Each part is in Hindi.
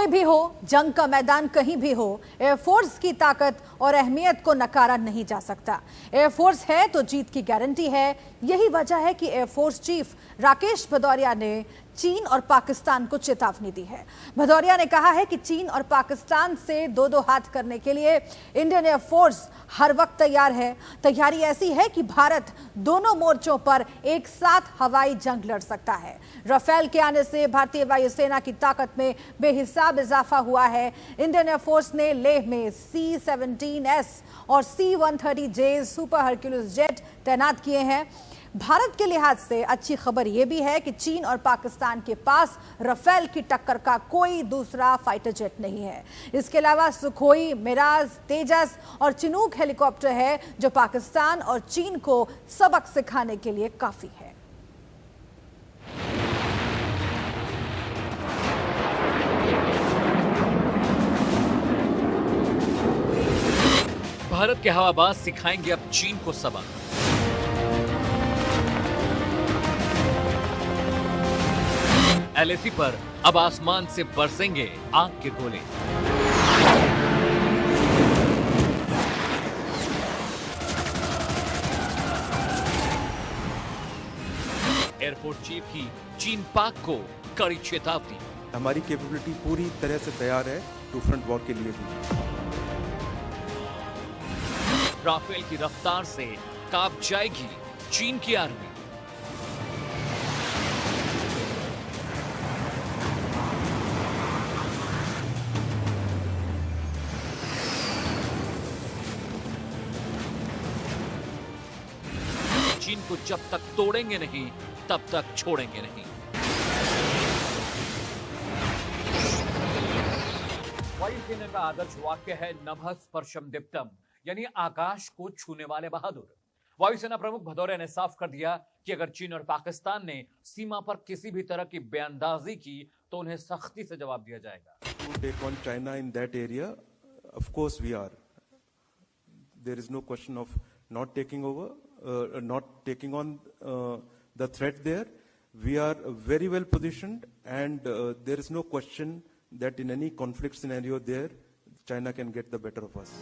कोई भी हो, जंग का मैदान कहीं भी हो, एयरफोर्स की ताकत और अहमियत को नकारा नहीं जा सकता। एयरफोर्स है तो जीत की गारंटी है। यही वजह है कि एयरफोर्स चीफ राकेश भदौरिया ने चीन और पाकिस्तान को चेतावनी दी है। भदौरिया ने कहा है कि चीन और पाकिस्तान से दो दो हाथ करने के लिए इंडियन एयरफोर्स हर वक्त तैयार है। तैयारी ऐसी है कि भारत दोनों मोर्चों पर एक साथ हवाई जंग लड़ सकता है। राफेल के आने से भारतीय वायुसेना की ताकत में बेहिसाब इजाफा हुआ है। इंडियन एयरफोर्स ने लेह में C-17S और C-130J सुपर हरक्यूलिस जेट तैनात किए हैं। भारत के लिहाज से अच्छी खबर यह भी है कि चीन और पाकिस्तान के पास राफेल की टक्कर का कोई दूसरा फाइटर जेट नहीं है। इसके अलावा सुखोई, मिराज, तेजस और चिनूक हेलीकॉप्टर है जो पाकिस्तान और चीन को सबक सिखाने के लिए काफी है। भारत के हवाबाज सिखाएंगे अब चीन को सबक। LAC पर अब आसमान से बरसेंगे आग के गोले। एयरफोर्स चीफ की चीन पाक को कड़ी चेतावनी। हमारी कैपेबिलिटी पूरी तरह से तैयार है टू फ्रंट वॉर के लिए भी। राफेल की रफ्तार से कांप जाएगी चीन की आर्मी। चीन को जब तक तोड़ेंगे नहीं तब तक छोड़ेंगे नहीं। वायुसेना का आदर्श वाक्य है नभः स्पर्शम दीप्तम, यानी आकाश को छूने वाले बहादुर। वायुसेना प्रमुख भदौरिया ने साफ कर दिया कि अगर चीन और पाकिस्तान ने सीमा पर किसी भी तरह की बयानबाजी की तो उन्हें सख्ती से जवाब दिया जाएगा। Take on China in that area, of course we are. There is no question of not taking over, not taking on the threat there. We are very well positioned, and there is no question that in any conflict scenario there, China can get the better of us.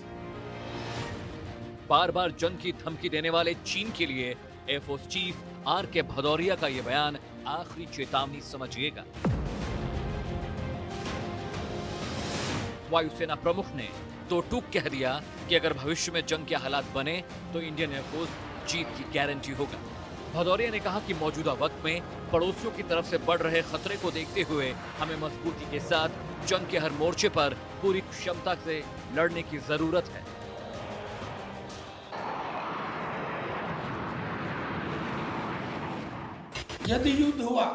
बार बार जंग की धमकी देने वाले चीन के लिए एयरफोर्स चीफ RK भदौरिया का यह बयान आखिरी चेतावनी समझिएगा। वायुसेना प्रमुख ने तो टूक कह दिया कि अगर भविष्य में जंग के हालात बने तो इंडियन एयरफोर्स जीत की गारंटी होगा। भदौरिया ने कहा कि मौजूदा वक्त में पड़ोसियों की तरफ से बढ़ रहे खतरे को देखते हुए हमें मजबूती के साथ जंग के हर मोर्चे पर पूरी क्षमता से लड़ने की जरूरत है। यदि युद्ध हुआ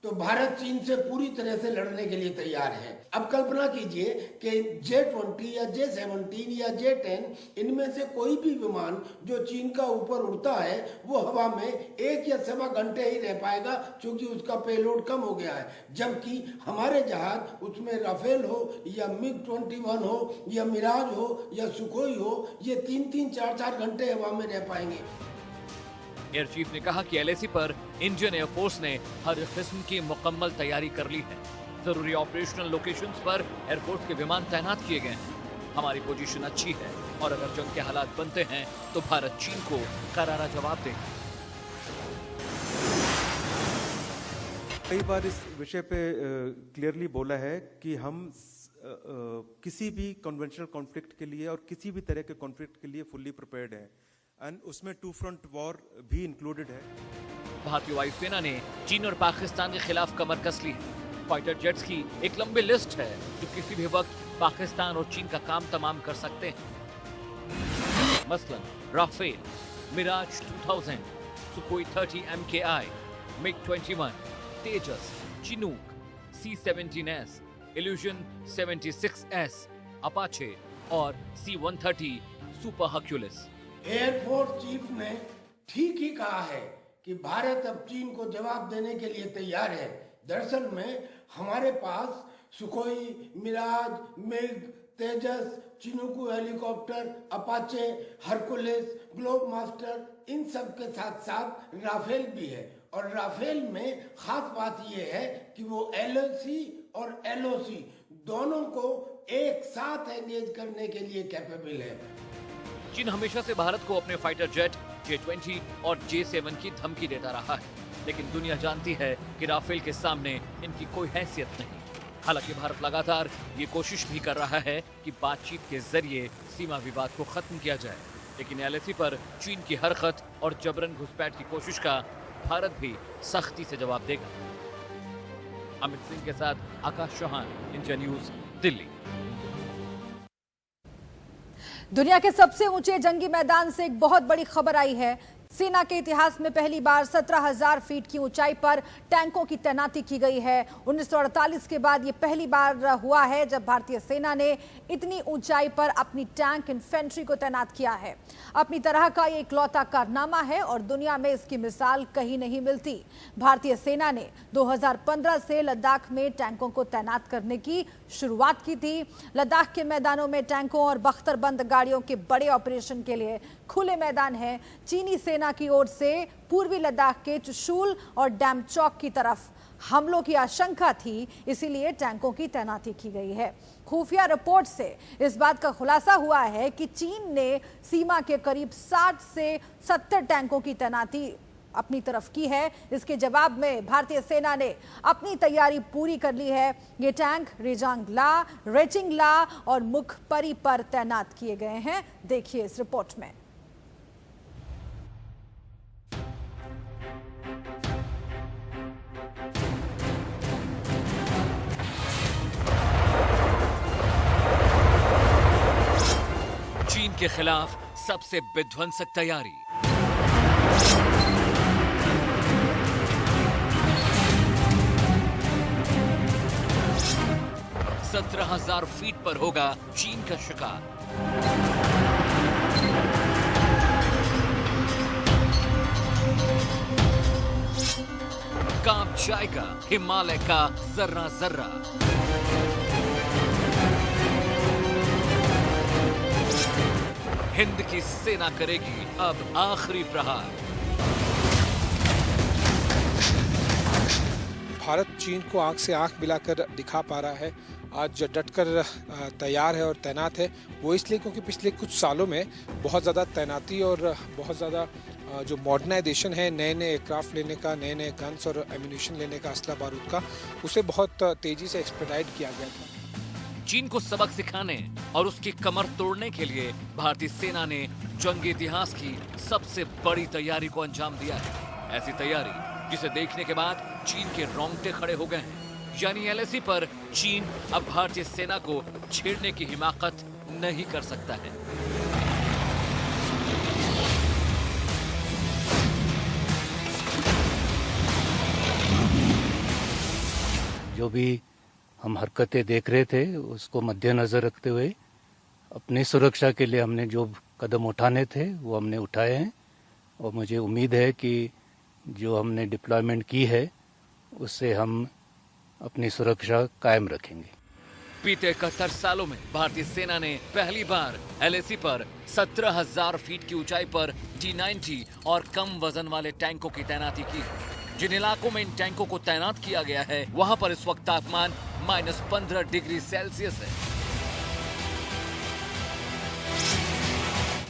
तो भारत चीन से पूरी तरह से लड़ने के लिए तैयार है। अब कल्पना कीजिए कि J-20 या J-17 या J-10 इनमें से कोई भी विमान जो चीन का ऊपर उड़ता है वो हवा में 1 या सवा घंटे ही रह पाएगा, क्योंकि उसका पेलोड कम हो गया है। जबकि हमारे जहाज, उसमें राफेल हो या MiG-21 हो या मिराज हो या सुखोई हो, ये 3-3, 4-4 घंटे हवा में रह पाएंगे। एयर चीफ ने कहा कि LAC पर इंडियन एयरफोर्स ने हर किस्म की मुकम्मल तैयारी कर ली है। जरूरी ऑपरेशनल लोकेशंस पर एयरफोर्स के विमान तैनात किए गए हैं। हमारी पोजीशन अच्छी है और अगर जंग के हालात बनते हैं तो भारत चीन को करारा जवाब देगा। कई बार इस विषय पे क्लियरली बोला है कि हम किसी भी कन्वेंशनल कॉन्फ्लिक्ट के लिए और किसी भी तरह के कॉन्फ्लिक्ट के लिए फुल्ली प्रिपेयर्ड है, एंड उसमें टू फ्रंट वॉर भी इंक्लूडेड है। भारतीय वायुसेना ने चीन और पाकिस्तान के खिलाफ कमर कस ली है। फाइटर जेट्स की एक लंबी लिस्ट है जो किसी भी वक्त पाकिस्तान और चीन का काम तमाम कर सकते हैं। मसलन Rafale, Mirage 2000, Sukhoi 30 MKI, MiG-21, Tejas, Chinook, C-17S, Ilyushin 76S, Apache और C-130 super Hercules. Air force chief ने ठीक ही कहा है कि भारत अब चीन को जवाब देने के लिए तैयार है। दरअसल में हमारे पास Sukhoi, Mirage, MiG, Tejas, Chinook helicopter, Apache, Hercules, Globemaster, इन सब के साथ साथ राफेल भी है। और राफेल में खास बात यह है कि वो LAC और LOC दोनों को एक साथ एंगेज करने के लिए कैपेबल है। चीन हमेशा से भारत को अपने फाइटर जेट J-20 और J-7 की धमकी देता रहा है, लेकिन दुनिया जानती है कि राफेल के सामने इनकी कोई हैसियत नहीं। हालांकि भारत लगातार ये कोशिश भी कर रहा है कि बातचीत के जरिए सीमा विवाद को खत्म किया जाए, लेकिन LAC पर चीन की हरकत और जबरन घुसपैठ की कोशिश का भारत भी सख्ती से जवाब देगा। अमित सिंह के साथ आकाश चौहान, इंडिया न्यूज, दिल्ली। दुनिया के सबसे ऊंचे जंगी मैदान से एक बहुत बड़ी खबर आई है। सेना के इतिहास में पहली बार 17,000 फीट की ऊंचाई पर टैंकों की तैनाती की गई है। 1948 के बाद ये पहली बार हुआ है जब भारतीय सेना ने इतनी ऊंचाई पर अपनी टैंक इन्फेंट्री को तैनात किया है। अपनी तरह का ये इकलौता कारनामा है और दुनिया में इसकी मिसाल कहीं नहीं मिलती। भारतीय सेना ने 2015 से लद्दाख में टैंकों को तैनात करने की शुरुआत की थी। लद्दाख के मैदानों में टैंकों और बख्तरबंद गाड़ियों के बड़े ऑपरेशन के लिए खुले मैदान हैं। चीनी सेना की ओर से पूर्वी लद्दाख के चुशूल और डैमचौक की तरफ हमलों की आशंका थी, इसीलिए टैंकों की तैनाती की गई है। खुफिया रिपोर्ट से इस बात का खुलासा हुआ है कि चीन ने सीमा के करीब 60 से 70 टैंकों की तैनाती अपनी तरफ की है। इसके जवाब में भारतीय सेना ने अपनी तैयारी पूरी कर ली है। ये टैंक रेजांगला, रेचिंगला और मुखपरी पर तैनात किए गए हैं। देखिए इस रिपोर्ट में। चीन के खिलाफ सबसे विध्वंसक तैयारी। सत्रह 17,000 फीट पर होगा चीन का शिकार। कांप जाएगा हिमालय का जर्रा जर्रा। हिंद की सेना करेगी अब आखिरी प्रहार। भारत चीन को आंख से आंख मिलाकर दिखा पा रहा है, आज डटकर तैयार है और तैनात है। वो इसलिए क्योंकि पिछले कुछ सालों में बहुत ज़्यादा तैनाती और बहुत ज़्यादा जो मॉडर्नाइजेशन है, नए नए एयरक्राफ्ट लेने का, नए नए गन्स और एम्यूनिशन लेने का, असला बारूद का, उसे बहुत तेज़ी से एक्सपेडाइट किया गया था। चीन को सबक सिखाने और उसकी कमर तोड़ने के लिए भारतीय सेना ने जंग इतिहास की सबसे बड़ी तैयारी को अंजाम दिया है। ऐसी तैयारी जिसे देखने के बाद चीन के रोंगटे खड़े हो गए हैं। यानी LAC पर चीन अब भारतीय सेना को छेड़ने की हिमाकत नहीं कर सकता है। जो भी हम हरकतें देख रहे थे उसको मद्देनजर रखते हुए अपनी सुरक्षा के लिए हमने जो कदम उठाने थे वो हमने उठाए हैं और मुझे उम्मीद है कि जो हमने डिप्लॉयमेंट की है उससे हम अपनी सुरक्षा कायम रखेंगे। बीते 71 सालों में भारतीय सेना ने पहली बार LAC पर 17,000 फीट की ऊंचाई पर T-90 और कम वजन वाले टैंकों की तैनाती की। जिन इलाकों में इन टैंकों को तैनात किया गया है वहां पर इस वक्त तापमान -15 डिग्री सेल्सियस है।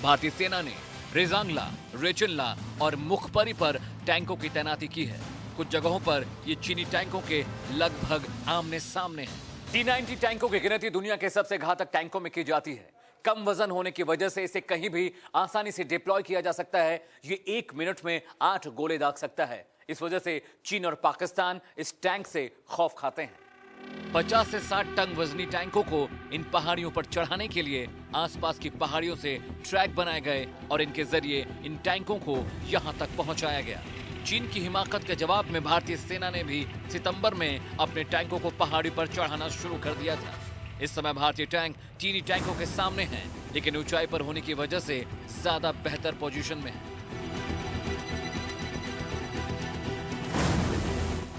भारतीय सेना ने रेजांगला, रेचिनला और मुखपरी पर टैंकों की तैनाती की है। कुछ जगहों पर ये चीनी टैंकों के लगभग आमने सामने हैं। T-90 टैंकों की गिनती दुनिया के सबसे घातक टैंकों में की जाती है। कम वजन होने की वजह से इसे कहीं भी आसानी से डिप्लॉय किया जा सकता है। ये 1 मिनट में 8 गोले दाग सकता है। इस वजह से चीन और पाकिस्तान इस टैंक से खौफ खाते हैं। 50 से 60 टन वजनी टैंकों को इन पहाड़ियों पर चढ़ाने के लिए आसपास की पहाड़ियों से ट्रैक बनाए गए और इनके जरिए इन टैंकों को यहां तक पहुंचाया गया। चीन की हिमाकत के जवाब में भारतीय सेना ने भी सितंबर में अपने टैंकों को पहाड़ी पर चढ़ाना शुरू कर दिया था। इस समय भारतीय टैंक चीनी टैंकों के सामने हैं, लेकिन ऊंचाई पर होने की वजह से ज्यादा बेहतर पोजीशन में है।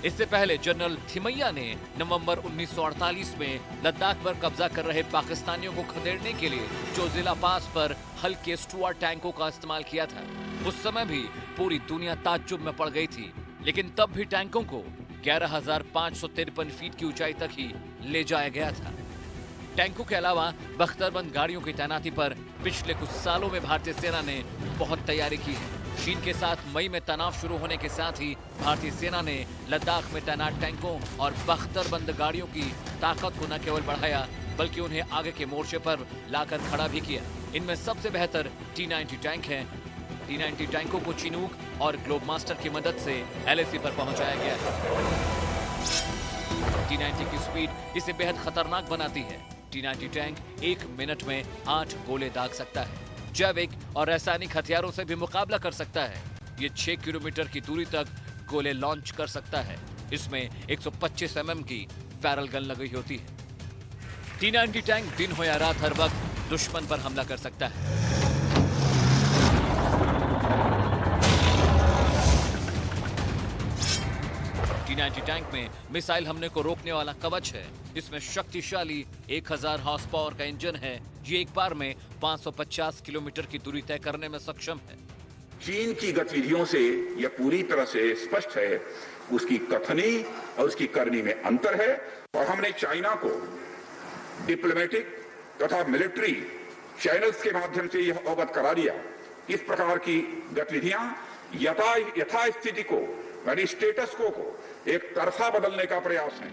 इससे पहले जनरल थिमैया ने नवंबर 1948 में लद्दाख पर कब्जा कर रहे पाकिस्तानियों को खदेड़ने के लिए जोजिला पास पर हल्के स्टुअर्ट टैंकों का इस्तेमाल किया था। उस समय भी पूरी दुनिया ताज्जुब में पड़ गई थी, लेकिन तब भी टैंकों को 11,553 फीट की ऊंचाई तक ही ले जाया गया था। टैंकों के अलावा बख्तरबंद गाड़ियों की तैनाती पर पिछले कुछ सालों में भारतीय सेना ने बहुत तैयारी की है। चीन के साथ मई में तनाव शुरू होने के साथ ही भारतीय सेना ने लद्दाख में तैनात टैंकों और बख्तरबंद गाड़ियों की ताकत को न केवल बढ़ाया बल्कि उन्हें आगे के मोर्चे पर लाकर खड़ा भी किया। इनमें सबसे बेहतर T-90 टैंक है। T-90 टैंकों को चिनूक और ग्लोब मास्टर की मदद से LAC पर पहुंचाया गया है। T-90 की स्पीड इसे बेहद खतरनाक बनाती है। T-90 टैंक 1 मिनट में 8 गोले दाग सकता है। जैविक और रासायनिक हथियारों से भी मुकाबला कर सकता है। ये 6 किलोमीटर की दूरी तक गोले लॉन्च कर सकता है। इसमें 125 mm की बैरल गन लगी होती है। T-90 टैंक दिन हो या रात हर वक्त दुश्मन पर हमला कर सकता है। T-90 टैंक में मिसाइल हमले को रोकने वाला कवच है। इसमें शक्तिशाली 1000 हॉर्स पावर का इंजन है। ये एक बार में 550 किलोमीटर की दूरी तय करने में सक्षम है। चीन की गतिविधियों से यह पूरी तरह से स्पष्ट है, उसकी कथनी और उसकी करनी में अंतर है। और हमने चाइना को डिप्लोमेटिक तथा मिलिट्री चैनल्स के माध्यम से यह अवगत करा दिया कि इस प्रकार की गतिविधियां यथास्थिति को यानी स्टेटस को एक तरफा बदलने का प्रयास है।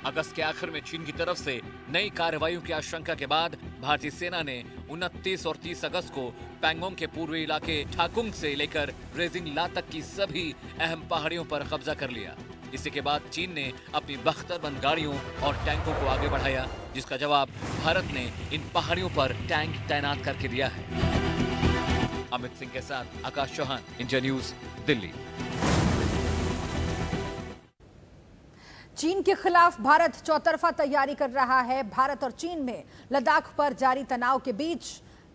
अगस्त के आखिर में चीन की तरफ से नई कार्रवाइयों की आशंका के बाद भारतीय सेना ने 29 और 30 अगस्त को पैंगोंग के पूर्वी इलाके ठाकुंग से लेकर रेजिंग ला तक की सभी अहम पहाड़ियों पर कब्जा कर लिया। इसी के बाद चीन ने अपनी बख्तरबंद गाड़ियों और टैंकों को आगे बढ़ाया, जिसका जवाब भारत ने इन पहाड़ियों पर टैंक तैनात करके दिया है। अमित सिंह के साथ आकाश चौहान, इंडिया न्यूज, दिल्ली। चीन के खिलाफ भारत चौतरफा तैयारी कर रहा है। भारत और चीन में लद्दाख पर जारी तनाव के बीच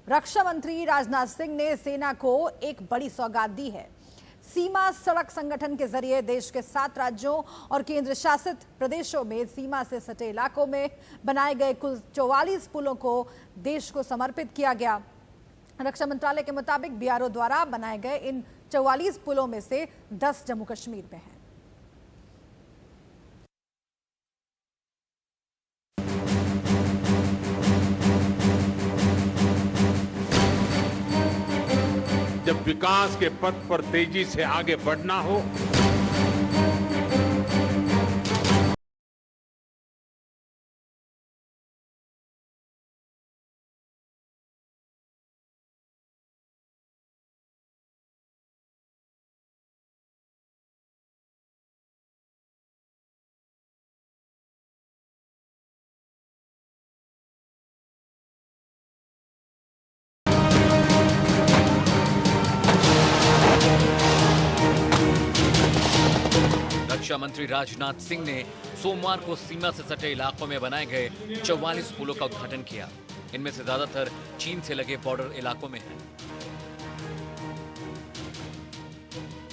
रक्षा मंत्री राजनाथ सिंह ने सेना को एक बड़ी सौगात दी है। सीमा सड़क संगठन के जरिए देश के 7 राज्यों और केंद्र शासित प्रदेशों में सीमा से सटे इलाकों में बनाए गए कुल 44 पुलों को देश को समर्पित किया गया। रक्षा मंत्रालय के मुताबिक BRO द्वारा बनाए गए इन 44 पुलों में से 10 जम्मू कश्मीर में हैं। जब विकास के पथ पर तेजी से आगे बढ़ना हो, रक्षा मंत्री राजनाथ सिंह ने सोमवार को सीमा से सटे इलाकों में बनाए गए 44 पुलों का उद्घाटन किया। इनमें से ज्यादातर चीन से लगे बॉर्डर इलाकों में हैं।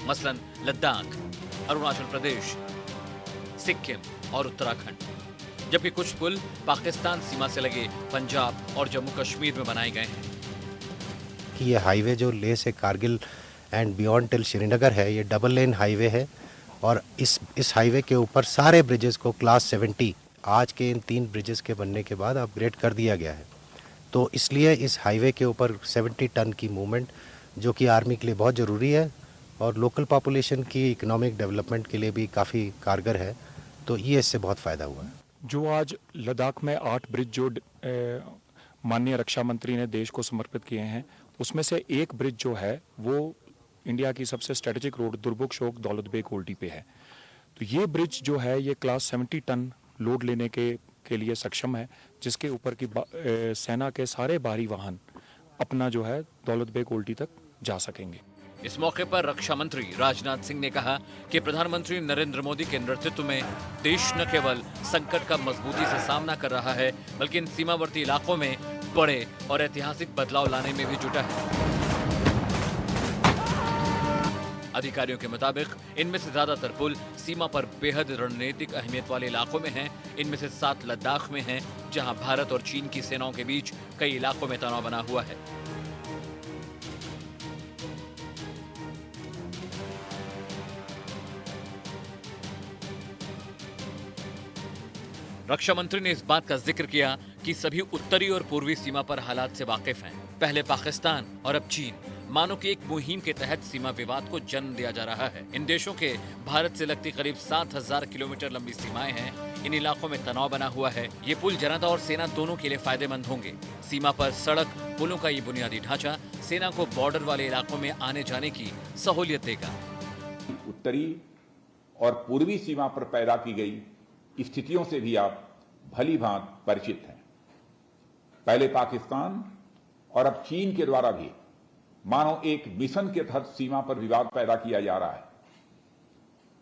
मसलन लद्दाख, अरुणाचल प्रदेश, सिक्किम और उत्तराखंड, जबकि कुछ पुल पाकिस्तान सीमा से लगे पंजाब और जम्मू कश्मीर में बनाए गए हैं। कि ये हाईवे जो लेह से Kargil and beyond till Srinagar है, ये डबल लेन हाईवे है और इस हाईवे के ऊपर सारे ब्रिजेस को क्लास 70 आज के इन 3 ब्रिजेस के बनने के बाद अपग्रेड कर दिया गया है। तो इसलिए इस हाईवे के ऊपर 70 टन की मूवमेंट जो कि आर्मी के लिए बहुत ज़रूरी है और लोकल पॉपुलेशन की इकोनॉमिक डेवलपमेंट के लिए भी काफ़ी कारगर है। तो ये इससे बहुत फ़ायदा हुआ है। जो आज लद्दाख में 8 ब्रिज जो माननीय रक्षा मंत्री ने देश को समर्पित किए हैं, उसमें से एक ब्रिज जो है वो इंडिया की सबसे स्ट्रेटेजिक रोड दुर्बुक शोक दौलत बेग ओल्डी पे है। तो ये ब्रिज जो है ये क्लास 70 टन लोड लेने के लिए सक्षम है, जिसके ऊपर की सेना के सारे बाहरी वाहन अपना जो है दौलत बेग ओल्डी तक जा सकेंगे। इस मौके पर रक्षा मंत्री राजनाथ सिंह ने कहा कि प्रधानमंत्री नरेंद्र मोदी के नेतृत्व में देश न केवल संकट का मजबूती से सामना कर रहा है, बल्कि इन सीमावर्ती इलाकों में बड़े और ऐतिहासिक बदलाव लाने में भी जुटा है। अधिकारियों के मुताबिक इनमें से ज्यादातर पुल सीमा पर बेहद रणनीतिक अहमियत वाले इलाकों में हैं। इनमें से 7 लद्दाख में हैं, जहां भारत और चीन की सेनाओं के बीच कई इलाकों में तनाव बना हुआ है। रक्षा मंत्री ने इस बात का जिक्र किया कि सभी उत्तरी और पूर्वी सीमा पर हालात से वाकिफ हैं। पहले पाकिस्तान और अब चीन, मानो कि एक मुहिम के तहत सीमा विवाद को जन्म दिया जा रहा है। इन देशों के भारत से लगती करीब 7000 किलोमीटर लंबी सीमाएं हैं। इन इलाकों में तनाव बना हुआ है। ये पुल जनता और सेना दोनों के लिए फायदेमंद होंगे। सीमा पर सड़क पुलों का ये बुनियादी ढांचा सेना को बॉर्डर वाले इलाकों में आने जाने की सहूलियत देगा। उत्तरी और पूर्वी सीमा पर पैदा की गई स्थितियों से भी आप भली भांति परिचित हैं। पहले पाकिस्तान और अब चीन के द्वारा भी मानो एक मिशन के तहत सीमा पर विवाद पैदा किया जा रहा है।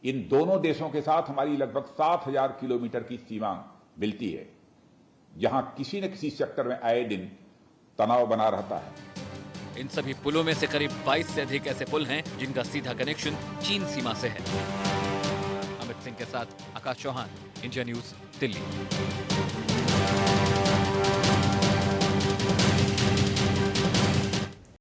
इन दोनों देशों के साथ हमारी लगभग 7000 किलोमीटर की सीमा मिलती है, जहां किसी न किसी सेक्टर में आए दिन तनाव बना रहता है। इन सभी पुलों में से करीब 22 से अधिक ऐसे पुल हैं जिनका सीधा कनेक्शन चीन सीमा से है। अमित सिंह के साथ आकाश चौहान, इंडिया न्यूज, दिल्ली।